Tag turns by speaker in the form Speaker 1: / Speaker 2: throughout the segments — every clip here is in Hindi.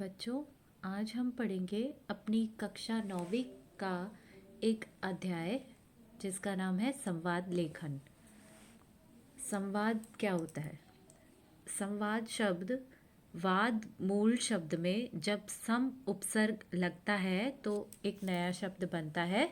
Speaker 1: बच्चों, आज हम पढ़ेंगे अपनी कक्षा 9वीं का एक अध्याय जिसका नाम है संवाद लेखन। संवाद क्या होता है? संवाद शब्द वाद मूल शब्द में जब सम उपसर्ग लगता है तो एक नया शब्द बनता है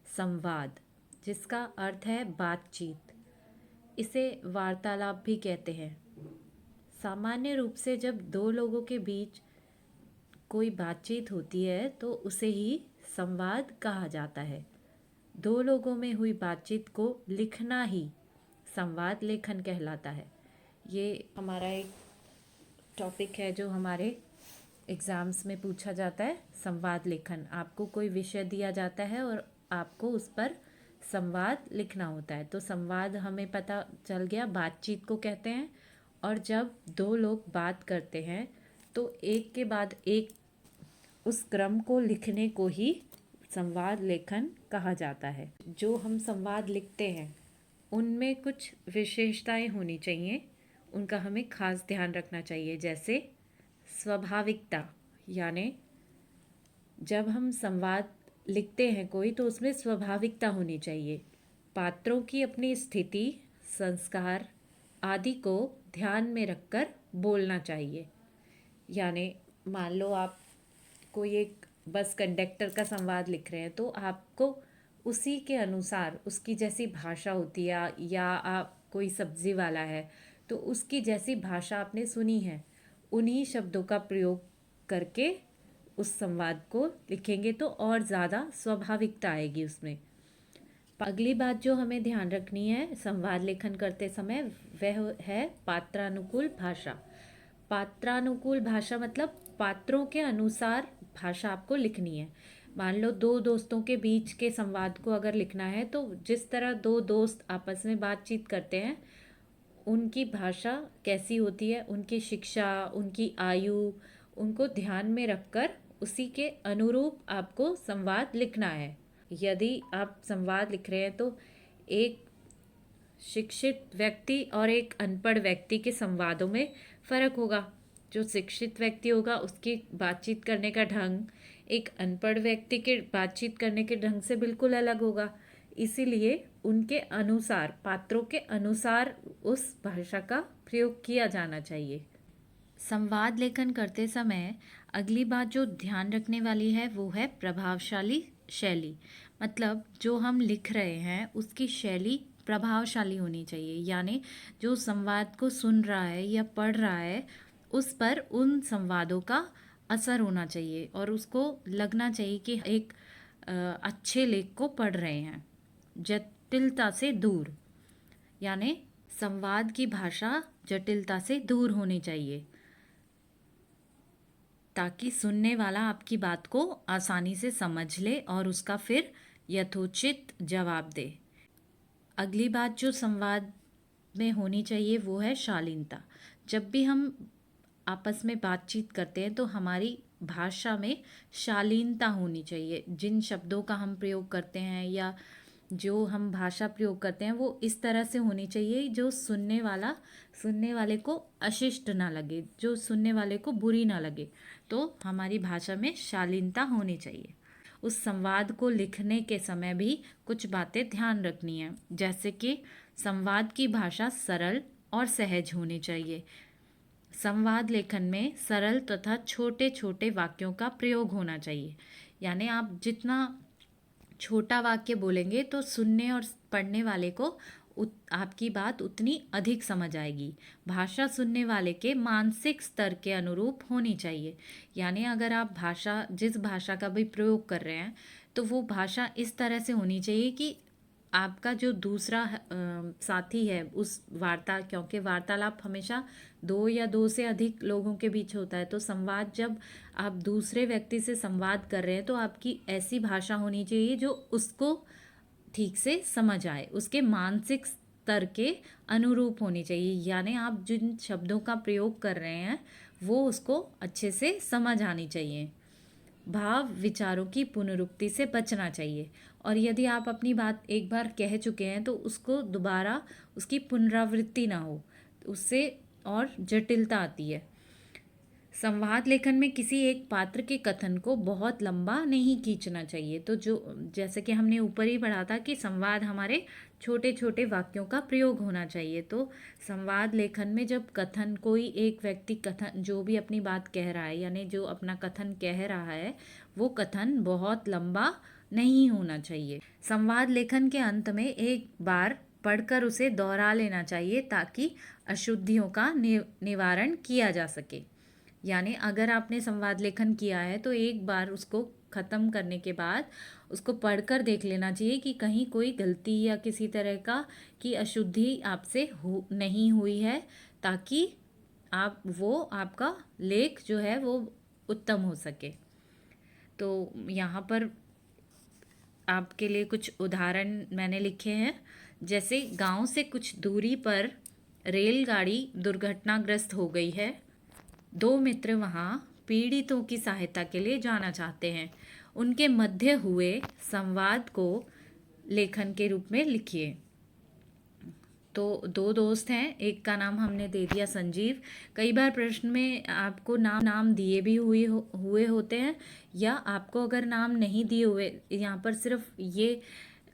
Speaker 1: संवाद, जिसका अर्थ है बातचीत। इसे वार्तालाप भी कहते हैं। सामान्य रूप से जब दो लोगों के बीच कोई बातचीत होती है तो उसे ही संवाद कहा जाता है। दो लोगों में हुई बातचीत को लिखना ही संवाद लेखन कहलाता है। ये हमारा एक टॉपिक है जो हमारे एग्ज़ाम्स में पूछा जाता है, संवाद लेखन। आपको कोई विषय दिया जाता है और आपको उस पर संवाद लिखना होता है। तो संवाद हमें पता चल गया बातचीत को कहते हैं। और जब दो लोग बात करते हैं तो एक के बाद एक उस क्रम को लिखने को ही संवाद लेखन कहा जाता है। जो हम संवाद लिखते हैं उनमें कुछ विशेषताएं होनी चाहिए, उनका हमें खास ध्यान रखना चाहिए। जैसे स्वाभाविकता, यानी जब हम संवाद लिखते हैं कोई तो उसमें स्वाभाविकता होनी चाहिए। पात्रों की अपनी स्थिति, संस्कार आदि को ध्यान में रखकर बोलना चाहिए। यानी मान लो आप कोई एक बस कंडक्टर का संवाद लिख रहे हैं तो आपको उसी के अनुसार उसकी जैसी भाषा होती है, या आप कोई सब्जी वाला है तो उसकी जैसी भाषा आपने सुनी है उन्हीं शब्दों का प्रयोग करके उस संवाद को लिखेंगे तो और ज़्यादा स्वाभाविकता आएगी उसमें। अगली बात जो हमें ध्यान रखनी है संवाद लेखन करते समय वह है पात्रानुकूल भाषा। पात्रानुकूल भाषा मतलब पात्रों के अनुसार भाषा आपको लिखनी है। मान लो दो दोस्तों के बीच के संवाद को अगर लिखना है तो जिस तरह दो दोस्त आपस में बातचीत करते हैं उनकी भाषा कैसी होती है, उनकी शिक्षा, उनकी आयु, उनको ध्यान में रखकर उसी के अनुरूप आपको संवाद लिखना है। यदि आप संवाद लिख रहे हैं तो एक शिक्षित व्यक्ति और एक अनपढ़ व्यक्ति के संवादों में फ़र्क होगा। जो शिक्षित व्यक्ति होगा उसकी बातचीत करने का ढंग एक अनपढ़ व्यक्ति के बातचीत करने के ढंग से बिल्कुल अलग होगा। इसीलिए उनके अनुसार, पात्रों के अनुसार उस भाषा का प्रयोग किया जाना चाहिए। संवाद लेखन करते समय अगली बात जो ध्यान रखने वाली है वो है प्रभावशाली शैली। मतलब जो हम लिख रहे हैं उसकी शैली प्रभावशाली होनी चाहिए। यानी जो संवाद को सुन रहा है या पढ़ रहा है उस पर उन संवादों का असर होना चाहिए और उसको लगना चाहिए कि एक अच्छे लेख को पढ़ रहे हैं। जटिलता से दूर, यानी संवाद की भाषा जटिलता से दूर होनी चाहिए ताकि सुनने वाला आपकी बात को आसानी से समझ ले और उसका फिर यथोचित जवाब दे। अगली बात जो संवाद में होनी चाहिए वो है शालीनता। जब भी हम आपस में बातचीत करते हैं तो हमारी भाषा में शालीनता होनी चाहिए। जिन शब्दों का हम प्रयोग करते हैं या जो हम भाषा प्रयोग करते हैं वो इस तरह से होनी चाहिए जो सुनने वाले को अशिष्ट ना लगे, जो सुनने वाले को बुरी ना लगे। तो हमारी भाषा में शालीनता होनी चाहिए। उस संवाद को लिखने के समय भी कुछ बातें ध्यान रखनी है, जैसे कि संवाद की भाषा सरल और सहज होनी चाहिए। संवाद लेखन में सरल तथा छोटे छोटे वाक्यों का प्रयोग होना चाहिए। यानी आप जितना छोटा वाक्य बोलेंगे तो सुनने और पढ़ने वाले को आपकी बात उतनी अधिक समझ आएगी। भाषा सुनने वाले के मानसिक स्तर के अनुरूप होनी चाहिए। यानी अगर आप जिस भाषा का भी प्रयोग कर रहे हैं तो वो भाषा इस तरह से होनी चाहिए कि आपका जो दूसरा साथी है उस क्योंकि वार्तालाप हमेशा दो या दो से अधिक लोगों के बीच होता है, तो संवाद जब आप दूसरे व्यक्ति से संवाद कर रहे हैं तो आपकी ऐसी भाषा होनी चाहिए जो उसको ठीक से समझ आए, उसके मानसिक स्तर के अनुरूप होनी चाहिए। यानी आप जिन शब्दों का प्रयोग कर रहे हैं वो उसको अच्छे से समझ आनी चाहिए। भाव विचारों की पुनरुक्ति से बचना चाहिए और यदि आप अपनी बात एक बार कह चुके हैं तो उसको दोबारा उसकी पुनरावृत्ति ना हो, उससे और जटिलता आती है। संवाद लेखन में किसी एक पात्र के कथन को बहुत लंबा नहीं खींचना चाहिए। तो जो जैसे कि हमने ऊपर ही पढ़ा था कि संवाद हमारे छोटे छोटे वाक्यों का प्रयोग होना चाहिए। तो संवाद लेखन में जब कथन कोई एक व्यक्ति कथन जो भी अपनी बात कह रहा है यानी जो अपना कथन कह रहा है वो कथन बहुत लंबा नहीं होना चाहिए। संवाद लेखन के अंत में एक बार पढ़कर उसे दोहरा लेना चाहिए ताकि अशुद्धियों का निवारण किया जा सके। यानी अगर आपने संवाद लेखन किया है तो एक बार उसको ख़त्म करने के बाद उसको पढ़कर देख लेना चाहिए कि कहीं कोई गलती या किसी तरह का की अशुद्धि आपसे नहीं हुई है, ताकि आपका लेख जो है वो उत्तम हो सके। तो यहाँ पर आपके लिए कुछ उदाहरण मैंने लिखे हैं। जैसे गांव से कुछ दूरी पर रेलगाड़ी दुर्घटनाग्रस्त हो गई है। दो मित्र वहां पीड़ितों की सहायता के लिए जाना चाहते हैं। उनके मध्य हुए संवाद को लेखन के रूप में लिखिए। तो दो दोस्त हैं, एक का नाम हमने दे दिया संजीव। कई बार प्रश्न में आपको नाम दिए भी हुए होते हैं, या आपको अगर नाम नहीं दिए हुए, यहाँ पर सिर्फ ये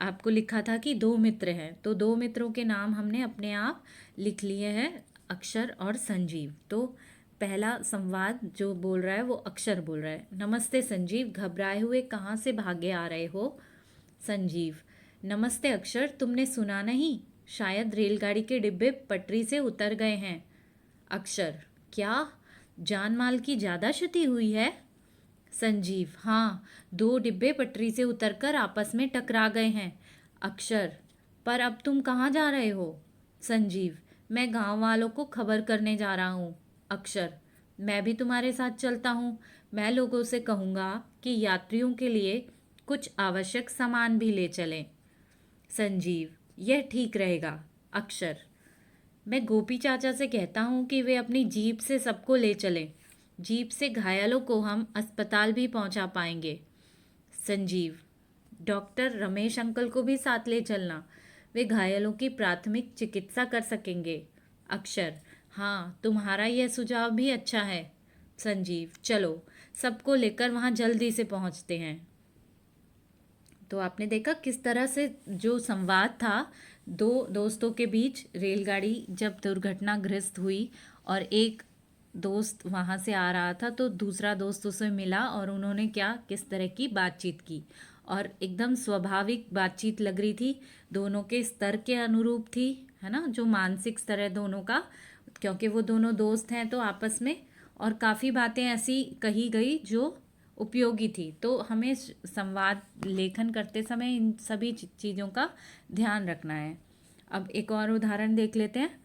Speaker 1: आपको लिखा था कि दो मित्र हैं, तो दो मित्रों के नाम हमने अपने आप लिख लिए हैं, अक्षर और संजीव। तो पहला संवाद जो बोल रहा है वो अक्षर बोल रहा है। नमस्ते संजीव, घबराए हुए कहाँ से भागे आ रहे हो? संजीव, नमस्ते अक्षर, तुमने सुना नहीं? शायद रेलगाड़ी के डिब्बे पटरी से उतर गए हैं। अक्षर, क्या जान माल की ज़्यादा क्षति हुई है? संजीव, हाँ, दो डिब्बे पटरी से उतरकर आपस में टकरा गए हैं। अक्षर, पर अब तुम कहाँ जा रहे हो? संजीव, मैं गांव वालों को खबर करने जा रहा हूँ। अक्षर, मैं भी तुम्हारे साथ चलता हूँ। मैं लोगों से कहूँगा कि यात्रियों के लिए कुछ आवश्यक सामान भी ले चलें। संजीव, यह ठीक रहेगा। अक्षर, मैं गोपी चाचा से कहता हूँ कि वे अपनी जीप से सबको ले चलें। जीप से घायलों को हम अस्पताल भी पहुँचा पाएंगे। संजीव, डॉक्टर रमेश अंकल को भी साथ ले चलना, वे घायलों की प्राथमिक चिकित्सा कर सकेंगे। अक्षर, हाँ, तुम्हारा यह सुझाव भी अच्छा है। संजीव, चलो सबको लेकर वहाँ जल्दी से पहुँचते हैं। तो आपने देखा किस तरह से जो संवाद था दो दोस्तों के बीच, रेलगाड़ी जब दुर्घटनाग्रस्त हुई और एक दोस्त वहाँ से आ रहा था तो दूसरा दोस्त उसे मिला और उन्होंने किस तरह की बातचीत की, और एकदम स्वाभाविक बातचीत लग रही थी, दोनों के स्तर के अनुरूप थी, है ना, जो मानसिक स्तर है दोनों का, क्योंकि वो दोनों दोस्त हैं तो आपस में, और काफ़ी बातें ऐसी कही गई जो उपयोगी थी। तो हमें संवाद लेखन करते समय इन सभी चीज़ों का ध्यान रखना है। अब एक और उदाहरण देख लेते हैं।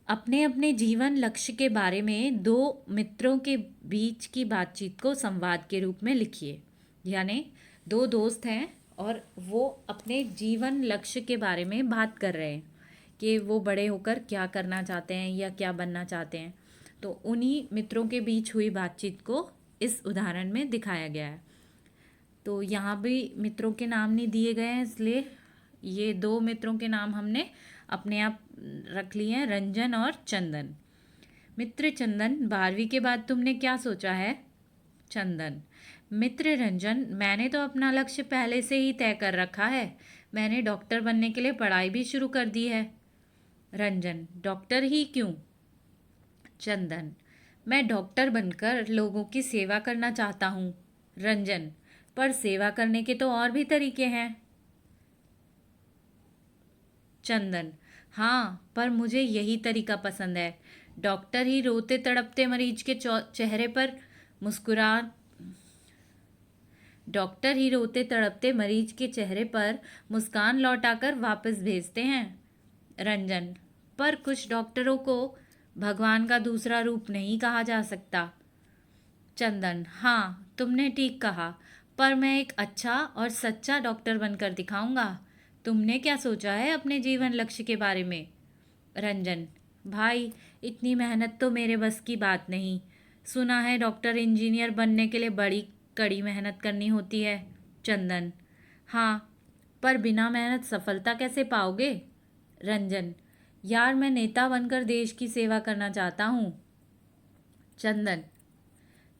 Speaker 1: अपने अपने जीवन लक्ष्य के बारे में दो मित्रों के बीच की बातचीत को संवाद के रूप में लिखिए। यानी दो दोस्त हैं और वो अपने जीवन लक्ष्य के बारे में बात कर रहे हैं कि वो बड़े होकर क्या करना चाहते हैं या क्या बनना चाहते हैं। तो उन्हीं मित्रों के बीच हुई बातचीत को इस उदाहरण में दिखाया गया है। तो यहाँ भी मित्रों के नाम नहीं दिए गए हैं, इसलिए ये दो मित्रों के नाम हमने अपने आप रख लिए हैं, रंजन और चंदन। मित्र चंदन, 12वीं के बाद तुमने क्या सोचा है? चंदन, मित्र रंजन, मैंने तो अपना लक्ष्य पहले से ही तय कर रखा है। मैंने डॉक्टर बनने के लिए पढ़ाई भी शुरू कर दी है। रंजन, डॉक्टर ही क्यों? चंदन, मैं डॉक्टर बनकर लोगों की सेवा करना चाहता हूँ। रंजन, पर सेवा करने के तो और भी तरीके हैं। चंदन, हाँ, पर मुझे यही तरीका पसंद है। डॉक्टर ही रोते तड़पते मरीज के चेहरे पर मुस्कुरा डॉक्टर ही रोते तड़पते मरीज के चेहरे पर मुस्कान लौटाकर वापस भेजते हैं। रंजन, पर कुछ डॉक्टरों को भगवान का दूसरा रूप नहीं कहा जा सकता। चंदन, हाँ, तुमने ठीक कहा, पर मैं एक अच्छा और सच्चा डॉक्टर बनकर दिखाऊंगा। तुमने क्या सोचा है अपने जीवन लक्ष्य के बारे में? रंजन, भाई, इतनी मेहनत तो मेरे बस की बात नहीं। सुना है डॉक्टर इंजीनियर बनने के लिए बड़ी कड़ी मेहनत करनी होती है। चंदन, हाँ, पर बिना मेहनत सफलता कैसे पाओगे? रंजन, यार, मैं नेता बनकर देश की सेवा करना चाहता हूँ। चंदन,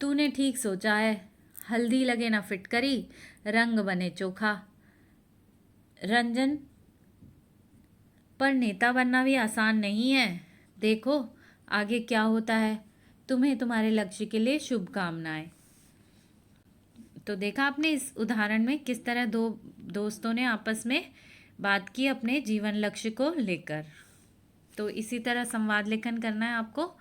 Speaker 1: तूने ठीक सोचा है, हल्दी लगे ना फिटकरी, रंग बने चोखा। रंजन, पर नेता बनना भी आसान नहीं है, देखो आगे क्या होता है। तुम्हें तुम्हारे लक्ष्य के लिए शुभकामनाएं। तो देखा आपने इस उदाहरण में किस तरह दो दोस्तों ने आपस में बात की अपने जीवन लक्ष्य को लेकर। तो इसी तरह संवाद लेखन करना है आपको।